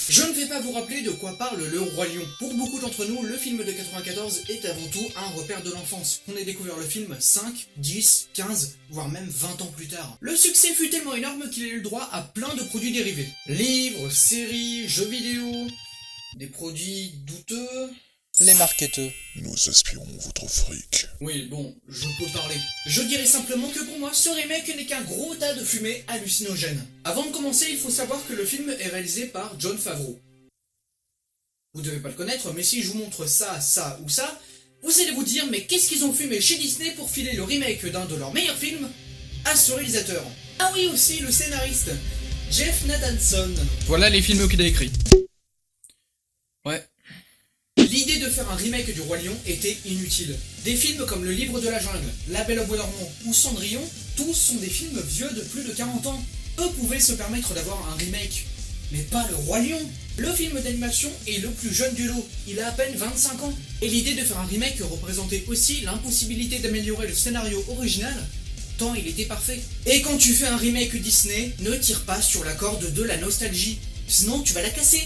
Je ne vais pas vous rappeler de quoi parle Le Roi Lion. Pour beaucoup d'entre nous, le film de 94 est avant tout un repère de l'enfance. On a découvert le film 5, 10, 15, voire même 20 ans plus tard. Le succès fut tellement énorme qu'il a eu le droit à plein de produits dérivés. Livres, séries, jeux vidéo, des produits douteux... Les marketeux. Nous aspirons votre fric. Oui, bon, je peux parler. Je dirais simplement que pour moi, ce remake n'est qu'un gros tas de fumée hallucinogène. Avant de commencer, il faut savoir que le film est réalisé par Jon Favreau. Vous devez pas le connaître, mais si je vous montre ça, ça ou ça, vous allez vous dire, mais qu'est-ce qu'ils ont fumé chez Disney pour filer le remake d'un de leurs meilleurs films à ce réalisateur? Ah oui, aussi le scénariste, Jeff Nathanson. Voilà les films qu'il a écrits. Ouais. L'idée de faire un remake du Roi Lion était inutile. Des films comme Le Livre de la Jungle, La Belle au Bois dormant ou Cendrillon, tous sont des films vieux de plus de 40 ans. Eux pouvaient se permettre d'avoir un remake, mais pas le Roi Lion. Le film d'animation est le plus jeune du lot, il a à peine 25 ans. Et l'idée de faire un remake représentait aussi l'impossibilité d'améliorer le scénario original, tant il était parfait. Et quand tu fais un remake Disney, ne tire pas sur la corde de la nostalgie, sinon tu vas la casser.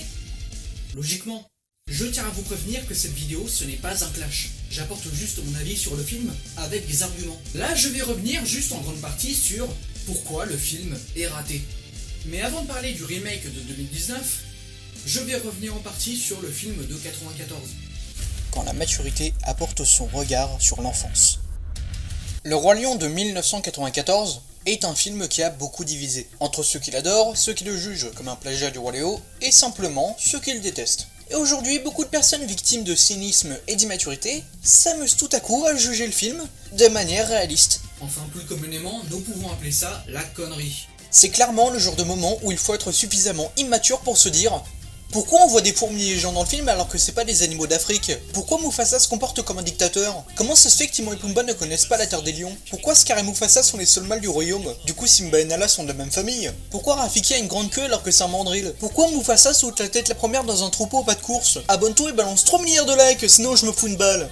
Logiquement. Je tiens à vous prévenir que cette vidéo, ce n'est pas un clash. J'apporte juste mon avis sur le film avec des arguments. Là, je vais revenir juste en grande partie sur pourquoi le film est raté. Mais avant de parler du remake de 2019, je vais revenir en partie sur le film de 94. Quand la maturité apporte son regard sur l'enfance. Le Roi Lion de 1994 est un film qui a beaucoup divisé, entre ceux qui l'adorent, ceux qui le jugent comme un plagiat du Roi Léo, et simplement ceux qui le détestent. Et aujourd'hui, beaucoup de personnes victimes de cynisme et d'immaturité s'amusent tout à coup à juger le film de manière réaliste. Enfin, plus communément, nous pouvons appeler ça la connerie. C'est clairement le genre de moment où il faut être suffisamment immature pour se dire « Pourquoi on voit des fourmis géants dans le film alors que c'est pas des animaux d'Afrique? Pourquoi Mufasa se comporte comme un dictateur? Comment ça se fait que Timon et Pumba ne connaissent pas la terre des lions? Pourquoi Scar et Mufasa sont les seuls mâles du royaume? Du coup Simba et Nala sont de la même famille? Pourquoi Rafiki a une grande queue alors que c'est un mandrill? Pourquoi Mufasa saute la tête la première dans un troupeau au pas de course? Abonne-toi et balance 3 milliards de likes, sinon je me fous une balle. »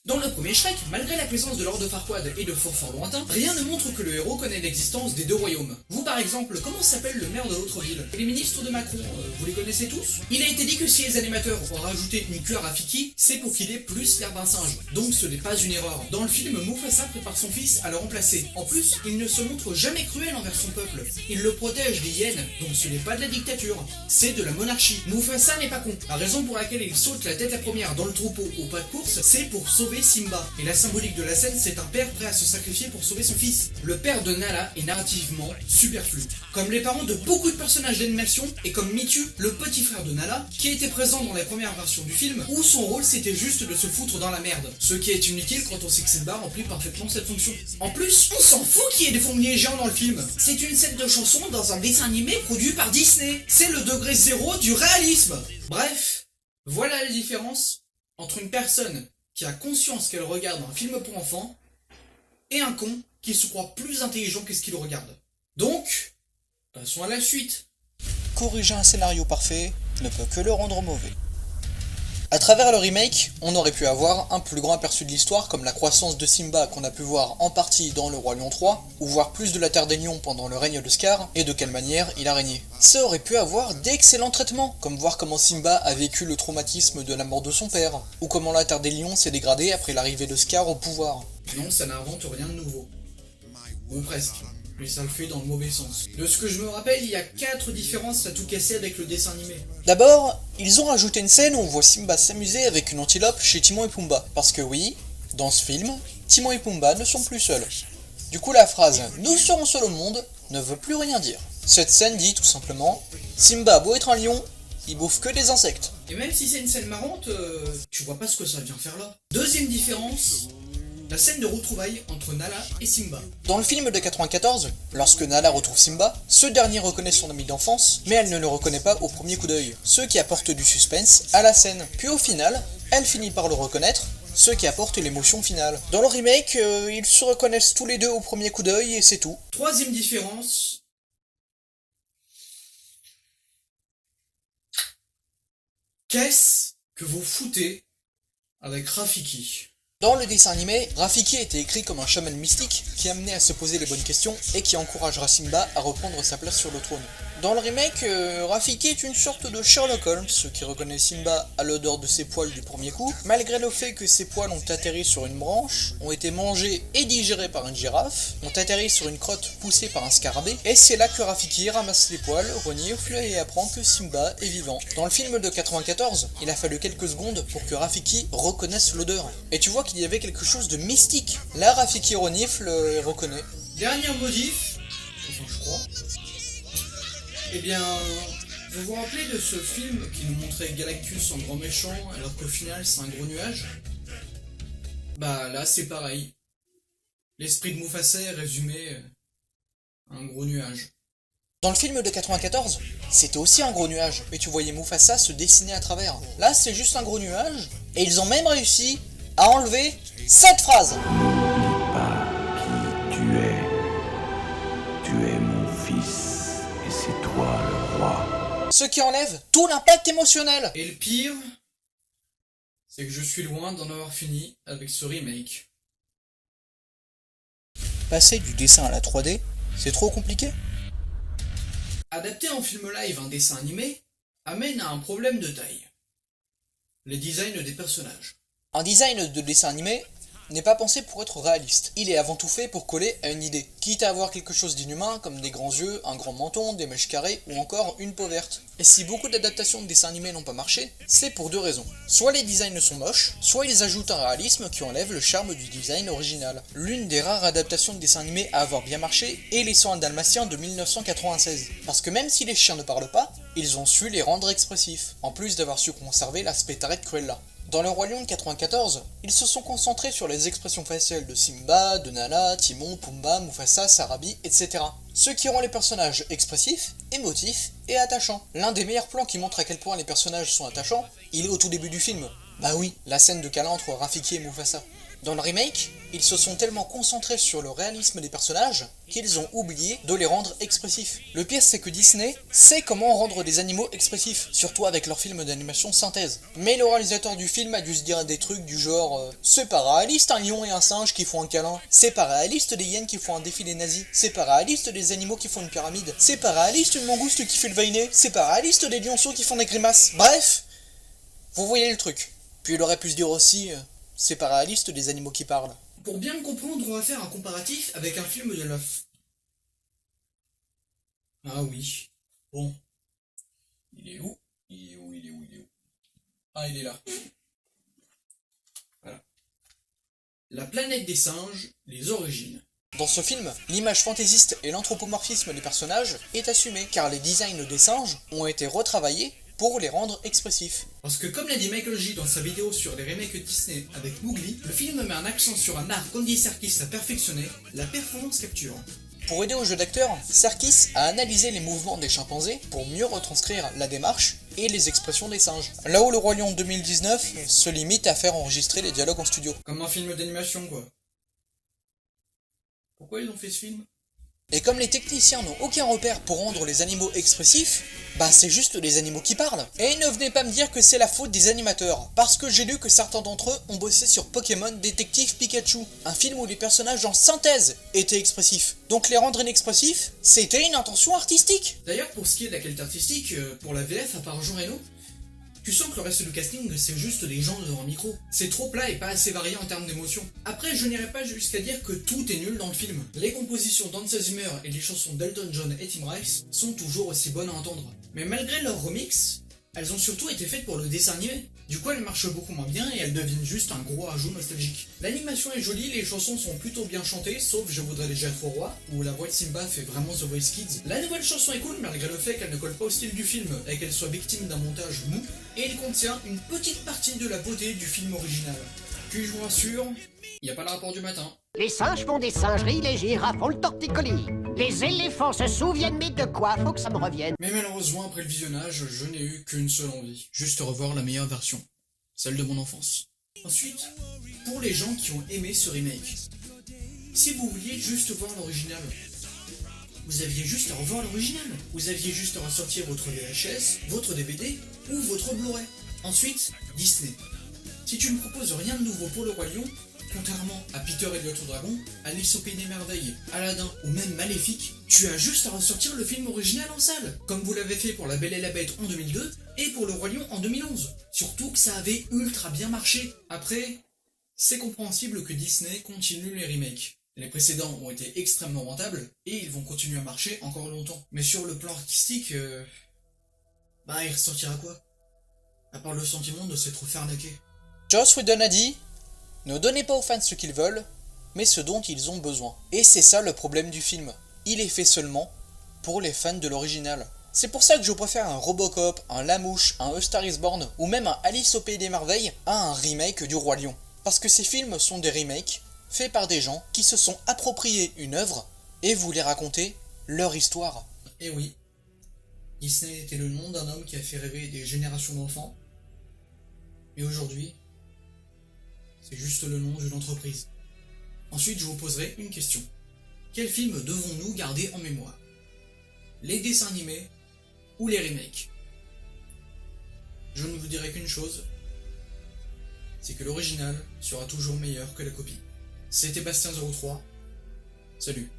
Dans le premier Shrek, malgré la présence de Lord Farquaad et de fort lointains, rien ne montre que le héros connaît l'existence des deux royaumes. Vous par exemple, comment s'appelle le maire de l'autre ville? Et les ministres de Macron, vous les connaissez tous? Il a été dit que si les animateurs ont rajouté une queue à Rafiki, c'est pour qu'il ait plus l'air d'un singe. Donc ce n'est pas une erreur. Dans le film, Mufasa prépare son fils à le remplacer. En plus, il ne se montre jamais cruel envers son peuple. Il le protège des hyènes, donc ce n'est pas de la dictature, c'est de la monarchie. Mufasa n'est pas con. La raison pour laquelle il saute la tête la première dans le troupeau au pas de course, c'est pour sauver Simba. Et la symbolique de la scène, c'est un père prêt à se sacrifier pour sauver son fils. Le père de Nala est narrativement superflu. Comme les parents de beaucoup de personnages d'animation, et comme Mitu, le petit frère de Nala, qui était présent dans la première version du film, où son rôle c'était juste de se foutre dans la merde. Ce qui est inutile quand on sait que Simba remplit parfaitement cette fonction. En plus, on s'en fout qu'il y ait des fourmis géants dans le film. C'est une scène de chanson dans un dessin animé produit par Disney. C'est le degré zéro du réalisme. Bref, voilà la différence entre une personne qui a conscience qu'elle regarde un film pour enfants, et un con qui se croit plus intelligent que ce qu'il regarde. Donc, passons à la suite. Corriger un scénario parfait ne peut que le rendre mauvais. A travers le remake, on aurait pu avoir un plus grand aperçu de l'histoire comme la croissance de Simba qu'on a pu voir en partie dans Le Roi Lion 3, ou voir plus de la Terre des Lions pendant le règne de Scar, et de quelle manière il a régné. Ça aurait pu avoir d'excellents traitements, comme voir comment Simba a vécu le traumatisme de la mort de son père, ou comment la Terre des Lions s'est dégradée après l'arrivée de Scar au pouvoir. Non, ça n'invente rien de nouveau. Ou presque. Mais ça le fait dans le mauvais sens. De ce que je me rappelle, il y a 4 différences à tout casser avec le dessin animé. D'abord, ils ont rajouté une scène où on voit Simba s'amuser avec une antilope chez Timon et Pumba. Parce que oui, dans ce film, Timon et Pumba ne sont plus seuls. Du coup la phrase « Nous serons seuls au monde » ne veut plus rien dire. Cette scène dit tout simplement « Simba a beau être un lion, il bouffe que des insectes ». Et même si c'est une scène marrante, tu vois pas ce que ça vient faire là. Deuxième différence, la scène de retrouvailles entre Nala et Simba. Dans le film de 94, lorsque Nala retrouve Simba, ce dernier reconnaît son ami d'enfance, mais elle ne le reconnaît pas au premier coup d'œil, ce qui apporte du suspense à la scène. Puis au final, elle finit par le reconnaître, ce qui apporte l'émotion finale. Dans le remake, ils se reconnaissent tous les deux au premier coup d'œil et c'est tout. Troisième différence, qu'est-ce que vous foutez avec Rafiki? Dans le dessin animé, Rafiki était écrit comme un chaman mystique qui amenait à se poser les bonnes questions et qui encouragera Simba à reprendre sa place sur le trône. Dans le remake, Rafiki est une sorte de Sherlock Holmes qui reconnaît Simba à l'odeur de ses poils du premier coup, malgré le fait que ses poils ont atterri sur une branche, ont été mangés et digérés par une girafe, ont atterri sur une crotte poussée par un scarabée, et c'est là que Rafiki ramasse les poils, renifle et apprend que Simba est vivant. Dans le film de 94, il a fallu quelques secondes pour que Rafiki reconnaisse l'odeur. Et tu vois qu'il y avait quelque chose de mystique. Là, Rafiki renifle et reconnaît. Dernier modif, enfin je crois. Eh bien, vous vous rappelez de ce film qui nous montrait Galactus en grand méchant alors qu'au final c'est un gros nuage? Bah là c'est pareil. L'esprit de Mufasa est résumé à un gros nuage. Dans le film de 94, c'était aussi un gros nuage, mais tu voyais Mufasa se dessiner à travers. Là, c'est juste un gros nuage, et ils ont même réussi à enlever cette phrase. Pas qui tu es. Tu es mon fils, et c'est toi le roi. Ce qui enlève tout l'impact émotionnel. Et le pire, c'est que je suis loin d'en avoir fini avec ce remake. Passer du dessin à la 3D, c'est trop compliqué. Adapter en film live un dessin animé amène à un problème de taille. Les designs des personnages. Un design de dessin animé n'est pas pensé pour être réaliste. Il est avant tout fait pour coller à une idée, quitte à avoir quelque chose d'inhumain comme des grands yeux, un grand menton, des mèches carrées ou encore une peau verte. Et si beaucoup d'adaptations de dessins animés n'ont pas marché, c'est pour deux raisons. Soit les designs sont moches, soit ils ajoutent un réalisme qui enlève le charme du design original. L'une des rares adaptations de dessins animés à avoir bien marché est Les 101 Dalmatiens de 1996. Parce que même si les chiens ne parlent pas, ils ont su les rendre expressifs, en plus d'avoir su conserver l'aspect taré de Cruella. Dans le Roi Lion de 94, ils se sont concentrés sur les expressions faciales de Simba, de Nala, Timon, Pumba, Mufasa, Sarabi, etc. Ce qui rend les personnages expressifs, émotifs et attachants. L'un des meilleurs plans qui montre à quel point les personnages sont attachants, il est au tout début du film. Bah oui, la scène de câlin entre Rafiki et Mufasa. Dans le remake, ils se sont tellement concentrés sur le réalisme des personnages qu'ils ont oublié de les rendre expressifs. Le pire, c'est que Disney sait comment rendre des animaux expressifs, surtout avec leurs films d'animation synthèse. Mais le réalisateur du film a dû se dire des trucs du genre c'est pas réaliste un lion et un singe qui font un câlin, c'est pas réaliste des hyènes qui font un défilé nazi, c'est pas réaliste des animaux qui font une pyramide, c'est pas réaliste une mangouste qui fait le vainé, c'est pas réaliste des lionceaux qui font des grimaces. Bref, vous voyez le truc. Puis il aurait pu se dire aussi c'est pas réaliste des animaux qui parlent. Pour bien le comprendre, on va faire un comparatif avec un film de la... Ah oui. Bon. Il est où? Ah, il est là. Voilà. La planète des singes, les origines. Dans ce film, l'image fantaisiste et l'anthropomorphisme des personnages est assumé, car les designs des singes ont été retravaillés pour les rendre expressifs. Parce que comme l'a dit Michael J dans sa vidéo sur les remakes Disney avec Mowgli, le film met un accent sur un art qu'Andy Serkis a perfectionné, la performance capture. Pour aider au jeu d'acteur, Serkis a analysé les mouvements des chimpanzés pour mieux retranscrire la démarche et les expressions des singes. Là où le Roi Lion 2019 se limite à faire enregistrer les dialogues en studio. Comme un film d'animation quoi. Pourquoi ils ont fait ce film? Et comme les techniciens n'ont aucun repère pour rendre les animaux expressifs, bah c'est juste les animaux qui parlent. Et ne venez pas me dire que c'est la faute des animateurs, parce que j'ai lu que certains d'entre eux ont bossé sur Pokémon Détective Pikachu, un film où les personnages en synthèse étaient expressifs. Donc les rendre inexpressifs, c'était une intention artistique. D'ailleurs pour ce qui est de la qualité artistique, pour la VF à part Jean Reno, tu sens que le reste du casting c'est juste des gens devant un micro. C'est trop plat et pas assez varié en termes d'émotion. Après je n'irai pas jusqu'à dire que tout est nul dans le film. Les compositions d'Hans Zimmer et les chansons d'Elton John et Tim Rice sont toujours aussi bonnes à entendre. Mais malgré leur remix, elles ont surtout été faites pour le dessin animé. Du coup elles marchent beaucoup moins bien et elles deviennent juste un gros ajout nostalgique. L'animation est jolie, les chansons sont plutôt bien chantées, sauf Je voudrais déjà être roi, où la voix de Simba fait vraiment The Voice Kids. La nouvelle chanson est cool malgré le fait qu'elle ne colle pas au style du film et qu'elle soit victime d'un montage mou, et il contient une petite partie de la beauté du film original. Puis je vous rassure, y a pas le rapport du matin. Les singes font des singeries, les girafes font le torticolis. Les éléphants se souviennent, mais de quoi? Faut que ça me revienne. Mais malheureusement, après le visionnage, je n'ai eu qu'une seule envie. Juste revoir la meilleure version. Celle de mon enfance. Ensuite, pour les gens qui ont aimé ce remake, si vous vouliez juste voir l'original, vous aviez juste à revoir l'original. Vous aviez juste à ressortir votre VHS, votre DVD ou votre Blu-ray. Ensuite, Disney. Si tu ne proposes rien de nouveau pour le Roi Lion, Contrairement à Peter et le Lion Dragon, Alice au Pays des Merveilles, Aladdin ou même Maléfique, tu as juste à ressortir le film original en salle, comme vous l'avez fait pour La Belle et la Bête en 2002 et pour Le Roi Lion en 2011. Surtout que ça avait ultra bien marché. Après, c'est compréhensible que Disney continue les remakes. Les précédents ont été extrêmement rentables et ils vont continuer à marcher encore longtemps. Mais sur le plan artistique, il ressortira quoi? À part le sentiment de s'être fait arnaquer. Joss Whedon a dit « Ne donnez pas aux fans ce qu'ils veulent, mais ce dont ils ont besoin. » Et c'est ça le problème du film. Il est fait seulement pour les fans de l'original. C'est pour ça que je préfère un Robocop, un La Mouche, un A Star is Born ou même un Alice au Pays des Merveilles à un remake du Roi Lion. Parce que ces films sont des remakes faits par des gens qui se sont appropriés une œuvre et voulaient raconter leur histoire. Et oui, Disney était le nom d'un homme qui a fait rêver des générations d'enfants. Et aujourd'hui, c'est juste le nom d'une entreprise. Ensuite, je vous poserai une question. Quel film devons-nous garder en mémoire? Les dessins animés ou les remakes? Je ne vous dirai qu'une chose, c'est que l'original sera toujours meilleur que la copie. C'était Bastien03, salut.